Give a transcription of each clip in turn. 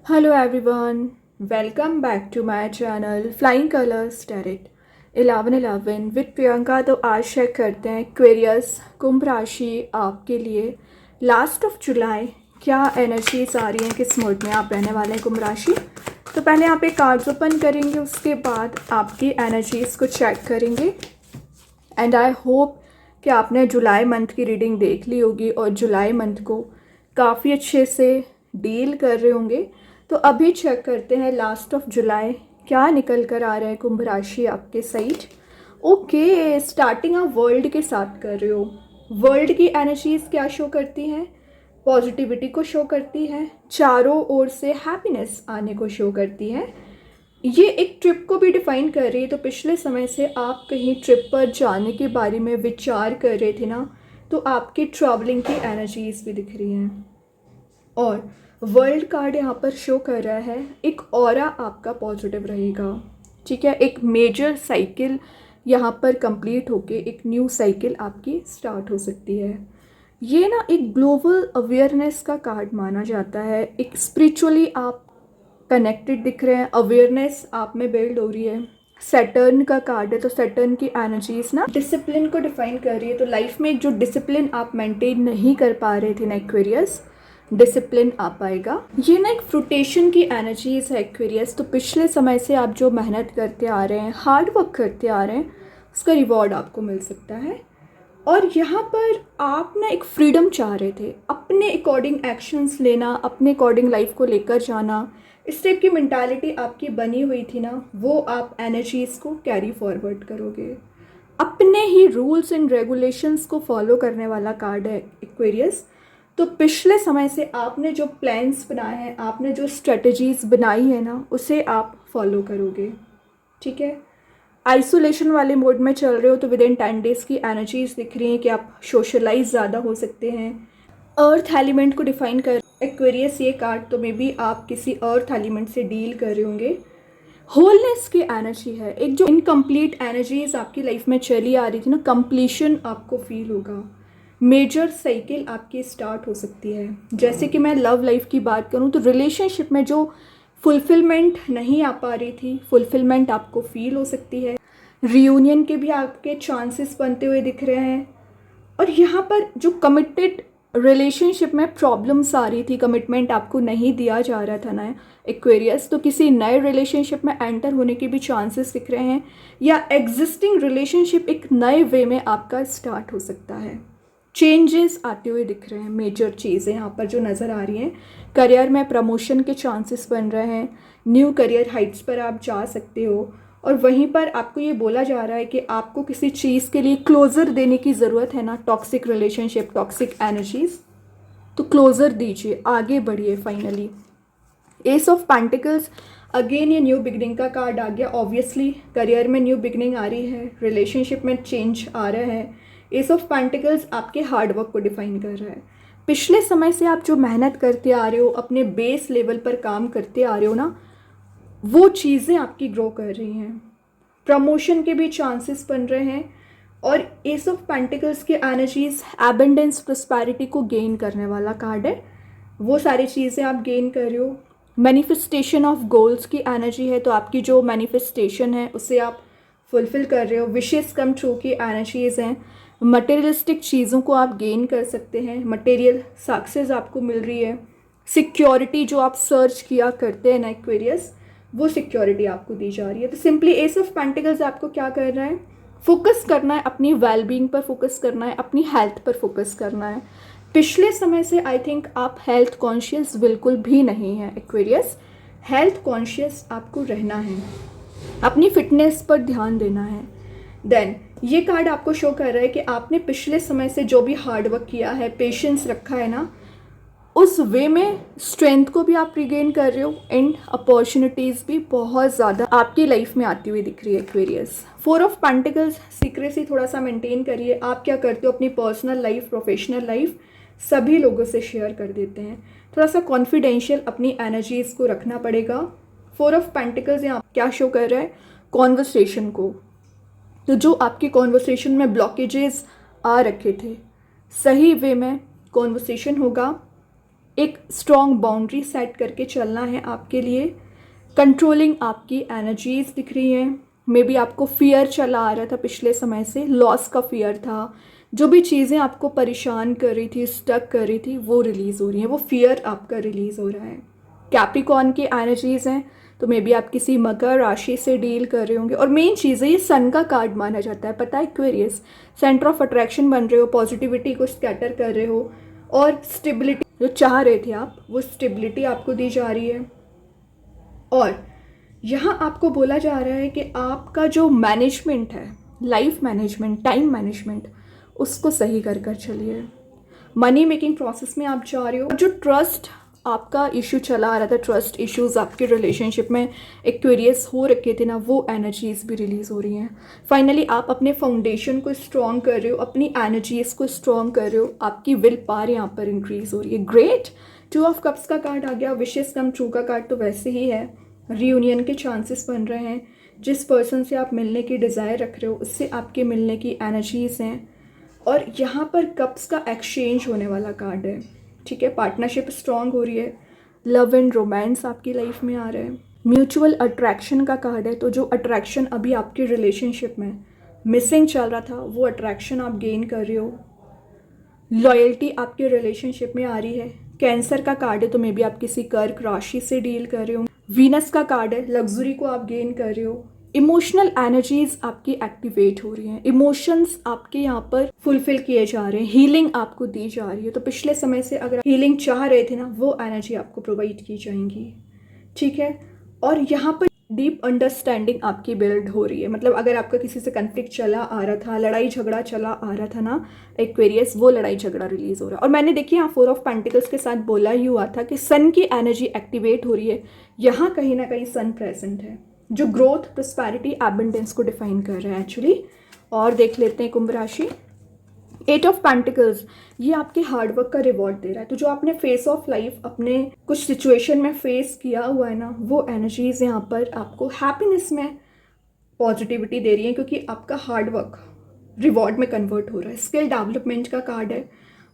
Hello everyone, welcome back to my channel Flying Colors Tarot 1111 with Priyanka. तो आज check करते हैं क्वेरियस कुंभ राशि आपके लिए लास्ट ऑफ जुलाई क्या एनर्जीज आ रही हैं, किस मोड में आप रहने वाले हैं कुंभ राशि। तो पहले यहाँ पे कार्ड्स ओपन करेंगे, उसके बाद आपकी एनर्जीज को चेक करेंगे। एंड आई होप कि आपने जुलाई मंथ की रीडिंग देख ली होगी और जुलाई मंथ को काफ़ी अच्छे से डील कर रहे होंगे। तो अभी चेक करते हैं लास्ट ऑफ जुलाई क्या निकल कर आ रहा है कुंभ राशि आपके साइड। ओके, स्टार्टिंग आप वर्ल्ड के साथ कर रहे हो। वर्ल्ड की एनर्जीज क्या शो करती हैं? पॉजिटिविटी को शो करती है, चारों ओर से हैप्पीनेस आने को शो करती है। ये एक ट्रिप को भी डिफाइन कर रही है। तो पिछले समय से आप कहीं ट्रिप पर जाने के बारे में विचार कर रहे थे ना, तो आपकी ट्रैवलिंग की एनर्जीज भी दिख रही हैं। और वर्ल्ड कार्ड यहाँ पर शो कर रहा है एक ऑरा आपका पॉजिटिव रहेगा। ठीक है, एक मेजर साइकिल यहाँ पर कंप्लीट होके एक न्यू साइकिल आपकी स्टार्ट हो सकती है। ये ना एक ग्लोबल अवेयरनेस का कार्ड माना जाता है। एक स्पिरिचुअली आप कनेक्टेड दिख रहे हैं, अवेयरनेस आप में बिल्ड हो रही है। सैटर्न का कार्ड है, तो सैटर्न की एनर्जीज ना डिसिप्लिन को डिफाइन कर रही है। तो लाइफ में जो डिसिप्लिन आप मेंटेन नहीं कर पा रहे थे ना एक्वेरियस, डिसिप्लिन आ पाएगा। ये ना एक फ्रूटेशन की एनर्जीज है एक्वेरियस। तो पिछले समय से आप जो मेहनत करते आ रहे हैं, हार्ड वर्क करते आ रहे हैं, उसका रिवॉर्ड आपको मिल सकता है। और यहाँ पर आप ना एक फ्रीडम चाह रहे थे, अपने अकॉर्डिंग एक्शंस लेना, अपने अकॉर्डिंग लाइफ को लेकर जाना। इस टाइप की मेंटालिटी आपकी बनी हुई थी ना, वो आप एनर्जीज को कैरी फॉरवर्ड करोगे। अपने ही रूल्स एंड रेगुलेशंस को फॉलो करने वाला कार्ड है एक्वेरियस। तो पिछले समय से आपने जो प्लान्स बनाए हैं, आपने जो स्ट्रेटजीज बनाई है ना, उसे आप फॉलो करोगे। ठीक है, आइसोलेशन वाले मोड में चल रहे हो तो विद इन 10 डेज की एनर्जीज दिख रही हैं कि आप सोशलाइज ज़्यादा हो सकते हैं। अर्थ एलिमेंट को डिफाइन कर एक्वेरियस ये कार्ड, तो मे बी आप किसी अर्थ एलिमेंट से डील कर रहे होंगे। होलनेस की एनर्जी है, एक जो इनकम्प्लीट एनर्जीज आपकी लाइफ में चली आ रही थी ना, कंप्लीशन आपको फील होगा। मेजर साइकिल आपकी स्टार्ट हो सकती है। जैसे कि मैं लव लाइफ की बात करूं तो रिलेशनशिप में जो फुलफिलमेंट नहीं आ पा रही थी, फुलफिलमेंट आपको फील हो सकती है। रियूनियन के भी आपके चांसेस बनते हुए दिख रहे हैं। और यहाँ पर जो कमिटेड रिलेशनशिप में प्रॉब्लम्स आ रही थी, कमिटमेंट आपको नहीं दिया जा रहा था ना एक्वेरियस, तो किसी नए रिलेशनशिप में एंटर होने के भी चांसेस दिख रहे हैं। या एग्जिस्टिंग रिलेशनशिप एक नए वे में आपका स्टार्ट हो सकता है। चेंजेस आते हुए दिख रहे हैं, मेजर चीज़ें यहाँ पर जो नज़र आ रही हैं। करियर में प्रमोशन के चांसेस बन रहे हैं, न्यू करियर हाइट्स पर आप जा सकते हो। और वहीं पर आपको ये बोला जा रहा है कि आपको किसी चीज़ के लिए क्लोज़र देने की ज़रूरत है ना, टॉक्सिक रिलेशनशिप, टॉक्सिक एनर्जीज, तो क्लोज़र दीजिए, आगे बढ़िए finally. S of pentacles, again ये न्यू बिगनिंग का कार्ड आ गया। ऑब्वियसली करियर में न्यू बिगनिंग आ रही है, रिलेशनशिप में चेंज आ रहा है। एस ऑफ पेंटिकल्स आपके हार्डवर्क को डिफाइन कर रहा है। पिछले समय से आप जो मेहनत करते आ रहे हो, अपने बेस लेवल पर काम करते आ रहे हो ना, वो चीज़ें आपकी ग्रो कर रही हैं। प्रमोशन के भी चांसेस बन रहे हैं। और एस ऑफ पेंटिकल्स की एनर्जीज एबंडेंस, प्रॉस्पेरिटी को गेन करने वाला कार्ड है। वो सारी चीज़ें आप गेन कर रहे हो। मैनिफेस्टेशन ऑफ गोल्स की एनर्जी है, तो आपकी जो मैनिफेस्टेशन है उसे आप फुलफिल कर रहे हो। विशेस कम ट्रू की एनर्जीज हैं। मटेरियलिस्टिक चीज़ों को आप गेन कर सकते हैं, मटेरियल सक्सेस आपको मिल रही है। सिक्योरिटी जो आप सर्च किया करते हैं ना एक्वेरियस, वो सिक्योरिटी आपको दी जा रही है। तो सिंपली एस ऑफ पेंटिकल्स आपको क्या कर रहा है, फोकस करना है, अपनी वेलबींग पर फोकस करना है, अपनी हेल्थ पर फोकस करना है। पिछले समय से आई थिंक आप हेल्थ कॉन्शियस बिल्कुल भी नहीं है एक्वेरियस। हेल्थ कॉन्शियस आपको रहना है, अपनी फिटनेस पर ध्यान देना है। देन ये कार्ड आपको शो कर रहा है कि आपने पिछले समय से जो भी हार्डवर्क किया है, पेशेंस रखा है ना, उस वे में स्ट्रेंथ को भी आप रिगेन कर रहे हो। एंड अपॉर्चुनिटीज़ भी बहुत ज़्यादा आपकी लाइफ में आती हुई दिख रही है एक्वेरियस। 4 ऑफ पेंटिकल्स, सीक्रेसी थोड़ा सा मेंटेन करिए। आप क्या करते हो, अपनी पर्सनल लाइफ, प्रोफेशनल लाइफ सभी लोगों से शेयर कर देते हैं। थोड़ा सा कॉन्फिडेंशियल अपनी एनर्जीज़ को रखना पड़ेगा। 4 ऑफ पेंटिकल्स यहाँ क्या शो कर रहा है, कॉन्वर्सेशन को। तो जो आपके कॉन्वर्सेशन में ब्लॉकेजेस आ रखे थे, सही वे में कॉन्वर्सेशन होगा। एक स्ट्रॉन्ग बाउंड्री सेट करके चलना है आपके लिए। कंट्रोलिंग आपकी एनर्जीज दिख रही हैं। मे बी आपको फियर चला आ रहा था पिछले समय से, लॉस का फियर था। जो भी चीज़ें आपको परेशान कर रही थी, स्टक कर रही थी, वो रिलीज़ हो रही हैं, वो फियर आपका रिलीज़ हो रहा है। कैप्रिकॉर्न की एनर्जीज़ हैं, तो मे बी आप किसी मकर राशि से डील कर रहे होंगे। और मेन चीज़ है, ये सन का कार्ड माना जाता है, पता है, एक्वेरियस सेंटर ऑफ अट्रैक्शन बन रहे हो, पॉजिटिविटी को स्कैटर कर रहे हो, और स्टेबिलिटी जो चाह रहे थे आप, वो स्टेबिलिटी आपको दी जा रही है। और यहाँ आपको बोला जा रहा है कि आपका जो मैनेजमेंट है, लाइफ मैनेजमेंट, टाइम मैनेजमेंट, उसको सही कर कर चलिए। मनी मेकिंग प्रोसेस में आप जा रहे हो। जो ट्रस्ट आपका इशू चला आ रहा था, ट्रस्ट इश्यूज आपके रिलेशनशिप में एक्वेरियस हो रखे थे ना, वो एनर्जीज भी रिलीज हो रही हैं। फाइनली आप अपने फाउंडेशन को स्ट्रॉन्ग कर रहे हो, अपनी एनर्जीज को स्ट्रॉन्ग कर रहे हो, आपकी विल पावर यहाँ पर इंक्रीज हो रही है। ग्रेट। 2 ऑफ कप्स का कार्ड आ गया। विशेष कम ट्रू का कार्ड तो वैसे ही है। रीयूनियन के चांसेस बन रहे हैं। जिस पर्सन से आप मिलने की डिज़ायर रख रहे हो, उससे आपके मिलने की एनर्जीज हैं। और यहाँ पर कप्स का एक्सचेंज होने वाला कार्ड है, ठीक है। पार्टनरशिप स्ट्रांग हो रही है। लव एंड रोमांस आपकी लाइफ में आ रहा है। म्यूचुअल अट्रैक्शन का कार्ड है, तो जो अट्रैक्शन अभी आपके रिलेशनशिप में मिसिंग चल रहा था, वो अट्रैक्शन आप गेन कर रहे हो। लॉयल्टी आपके रिलेशनशिप में आ रही है। कैंसर का कार्ड है, तो मे बी आप किसी कर्क राशि से डील कर रहे हो। वीनस का कार्ड है, लग्जरी को आप गेन कर रहे हो। इमोशनल एनर्जीज आपकी एक्टिवेट हो रही हैं। इमोशंस आपके यहाँ पर फुलफिल किए जा रहे हैं। हीलिंग आपको दी जा रही है। तो पिछले समय से अगर हीलिंग चाह रहे थे ना, वो एनर्जी आपको प्रोवाइड की जाएंगी, ठीक है। और यहाँ पर डीप अंडरस्टैंडिंग आपकी बिल्ड हो रही है। मतलब अगर आपका किसी से कन्फ्लिक्ट चला आ रहा था, लड़ाई झगड़ा चला आ रहा था ना एक्वेरियस, वो लड़ाई झगड़ा रिलीज हो रहा है। और मैंने देखिए यहाँ 4 ऑफ पेंटिकल्स के साथ बोला ही हुआ था कि सन की एनर्जी एक्टिवेट हो रही है। यहाँ कहीं ना कहीं सन प्रेजेंट है, जो ग्रोथ, प्रोस्पैरिटी, एबंडेंस को डिफाइन कर रहा है एक्चुअली। और देख लेते हैं कुंभ राशि। 8 ऑफ पेंटिकल्स, ये आपके हार्डवर्क का रिवॉर्ड दे रहा है। तो जो आपने फेस ऑफ लाइफ अपने कुछ सिचुएशन में फेस किया हुआ है ना, वो एनर्जीज यहाँ पर आपको हैप्पीनेस में पॉजिटिविटी दे रही है, क्योंकि आपका हार्डवर्क रिवॉर्ड में कन्वर्ट हो रहा है। स्किल डेवलपमेंट का कार्ड है।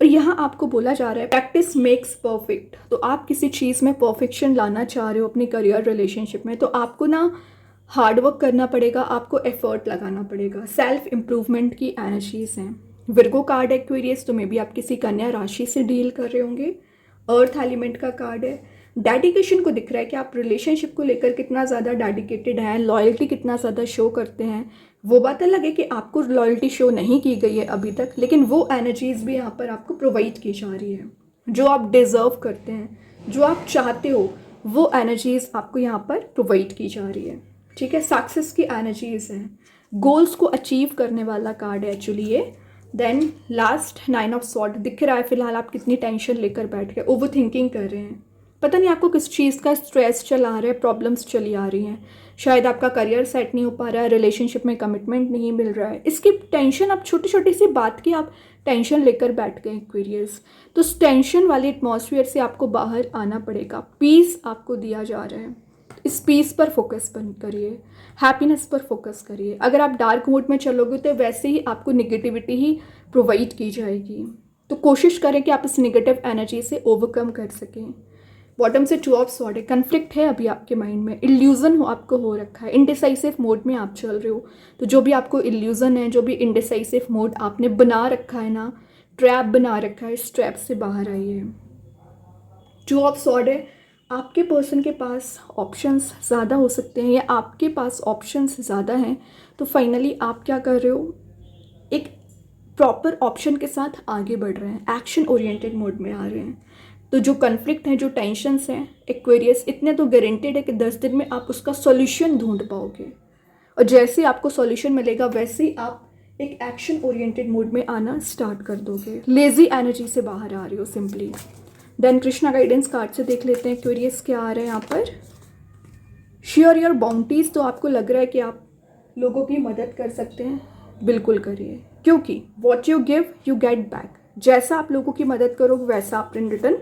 और यहाँ आपको बोला जा रहा है प्रैक्टिस मेक्स परफेक्ट। तो आप किसी चीज़ में परफेक्शन लाना चाह रहे हो अपनी करियर, रिलेशनशिप में, तो आपको ना हार्डवर्क करना पड़ेगा, आपको एफर्ट लगाना पड़ेगा। सेल्फ इम्प्रूवमेंट की एनर्जीज हैं। विर्गो कार्ड है एक्वेरियस, तो मे बी आप किसी कन्या राशि से डील कर रहे होंगे। अर्थ एलिमेंट का कार्ड है। डेडिकेशन को दिख रहा है कि आप रिलेशनशिप को लेकर कितना ज़्यादा डेडिकेटेड हैं, लॉयल्टी कितना ज़्यादा शो करते हैं। वो बात अलग है कि आपको लॉयल्टी शो नहीं की गई है अभी तक, लेकिन वो एनर्जीज भी यहाँ पर आपको प्रोवाइड की जा रही है। जो आप डिज़र्व करते हैं, जो आप चाहते हो, वो एनर्जीज आपको यहाँ पर प्रोवाइड की जा रही है, ठीक है। सक्सेस की एनर्जीज हैं। गोल्स को अचीव करने वाला कार्ड है एक्चुअली ये। देन लास्ट 9 ऑफ सॉर्ड दिख रहा है। फिलहाल आप कितनी टेंशन लेकर बैठ गए, ओवर थिंकिंग कर रहे हैं, पता नहीं आपको किस चीज़ का स्ट्रेस चला आ रहा है, प्रॉब्लम्स चली आ रही हैं। शायद आपका करियर सेट नहीं हो पा रहा है, रिलेशनशिप में कमिटमेंट नहीं मिल रहा है, इसकी टेंशन, आप छोटी छोटी सी बात की आप टेंशन लेकर बैठ गए एक्वेरियस। तो उस टेंशन वाले एटमॉस्फेयर से आपको बाहर आना पड़ेगा। पीस आपको दिया जा रहा है, इस पीस पर फोकस करिए, हैप्पीनेस पर फोकस करिए। अगर आप डार्क मोड में चलोगे तो वैसे ही आपको निगेटिविटी ही प्रोवाइड की जाएगी। तो कोशिश करें कि आप इस निगेटिव एनर्जी से ओवरकम कर सकें। बॉटम से 2 ऑफ सॉर्ड है। कन्फ्लिक्ट है अभी आपके माइंड में, इल्यूजन आपको हो रखा है, इनडिसाइसिव मोड में आप चल रहे हो। तो जो भी आपको इल्यूजन है, जो भी इनडिसाइसिव मोड आपने बना रखा है ना, ट्रैप बना रखा है, इस ट्रैप से बाहर आइए। 2 ऑफ सॉर्ड है। आपके पर्सन के पास ऑप्शंस ज़्यादा हो सकते हैं, या आपके पास ऑप्शंस ज़्यादा हैं। तो फाइनली आप क्या कर रहे हो, एक प्रॉपर ऑप्शन के साथ आगे बढ़ रहे हैं, एक्शन ओरिएंटेड मोड में आ रहे हैं। तो जो कन्फ्लिक्ट हैं, जो टेंशन्स हैं एक्वेरियस, इतने तो गारंटेड है कि 10 दिन में आप उसका सॉल्यूशन ढूंढ पाओगे। और जैसे ही आपको सॉल्यूशन मिलेगा, वैसे ही आप एक एक्शन ओरिएंटेड मोड में आना स्टार्ट कर दोगे। लेजी एनर्जी से बाहर आ रही हो simply. Then Krishna guidance card से देख लेते हैं एक्वेरियस क्या आ रहा है यहाँ पर। Share your bounties. तो आपको लग रहा है कि आप लोगों की मदद कर सकते हैं, बिल्कुल करिए, क्योंकि what you give you get back. जैसा आप लोगों की मदद करोगे, वैसा आप इन रिटर्न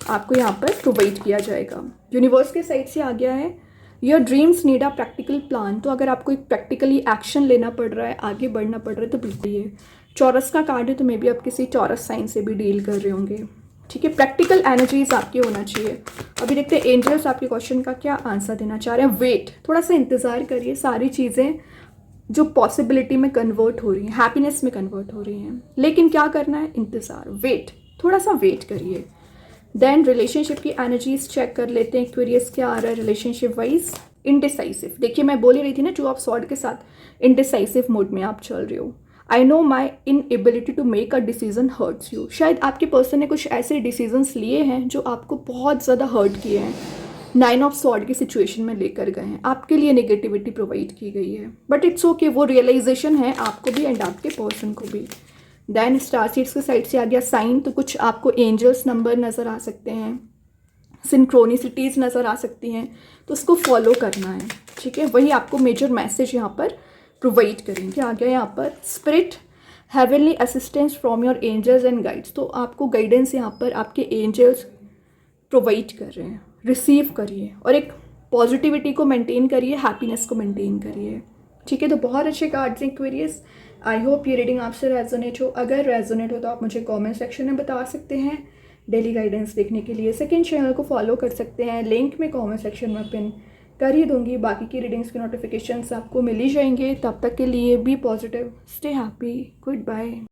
आपको यहाँ पर प्रोवाइड किया जाएगा। यूनिवर्स के साइड से आ गया है your dreams need a practical plan. तो अगर आपको एक प्रैक्टिकली एक्शन लेना पड़ रहा है, आगे बढ़ना पड़ रहा है, तो बिल्कुल ये चौरस का कार्ड है। तो मे बी आप किसी चौरस साइन से भी डील कर रहे होंगे। ठीक है, प्रैक्टिकल एनर्जीज आपकी होना चाहिए। अभी देखते हैं एंजल्स आपके क्वेश्चन का क्या आंसर देना चाह रहे हैं। वेट, थोड़ा सा इंतज़ार करिए, सारी चीज़ें जो पॉसिबिलिटी में कन्वर्ट हो रही हैं, हैप्पीनेस में कन्वर्ट हो रही हैं, लेकिन क्या करना है, इंतज़ार, वेट, थोड़ा सा वेट करिए। देन रिलेशनशिप की एनर्जीज चेक कर लेते हैं। क्वेरियस क्या आ रहा है रिलेशनशिप वाइज। इनडिसाइसिव, देखिए मैं बोल ही रही थी ना, 2 ऑफ सॉर्ड के साथ इनडिसाइसिव मोड में आप चल रहे हो। I know my inability to make a decision hurts you, शायद आपके पर्सन ने कुछ ऐसे डिसीजंस लिए हैं जो आपको बहुत ज़्यादा हर्ट किए हैं। 9 ऑफ सॉर्ड की सिचुएशन में लेकर गए हैं, आपके लिए नेगेटिविटी प्रोवाइड की गई है, बट इट्स ओके, वो रियलाइजेशन है आपको भी एंड आपके पर्सन को भी। देन स्टार सीड्स के साइड से आ गया साइन, तो कुछ आपको एंजल्स नंबर नज़र आ सकते हैं, सिंक्रोनिसिटीज़ नज़र आ सकती हैं, तो उसको फॉलो करना है। ठीक है, वही आपको मेजर मैसेज यहाँ पर प्रोवाइड करेंगे। आ गया यहाँ पर spirit, heavenly assistance from your angels and guides, तो आपको गाइडेंस यहाँ पर आपके एंजल्स प्रोवाइड कर रहे हैं, रिसीव करिए और एक पॉजिटिविटी को मेंटेन करिए, हैप्पीनेस को मेंटेन करिए। ठीक है, तो बहुत अच्छे कार्ड्स हैं एक्वेरियस। आई होप ये रीडिंग आपसे रेजोनेट हो। अगर रेजोनेट हो तो आप मुझे कमेंट सेक्शन में बता सकते हैं। डेली गाइडेंस देखने के लिए सेकंड चैनल को फॉलो कर सकते हैं, लिंक में कमेंट सेक्शन में पिन कर ही दूंगी। बाकी की रीडिंग्स के नोटिफिकेशंस आपको मिल ही जाएंगे। तब तक के लिए be positive, stay happy, good bye.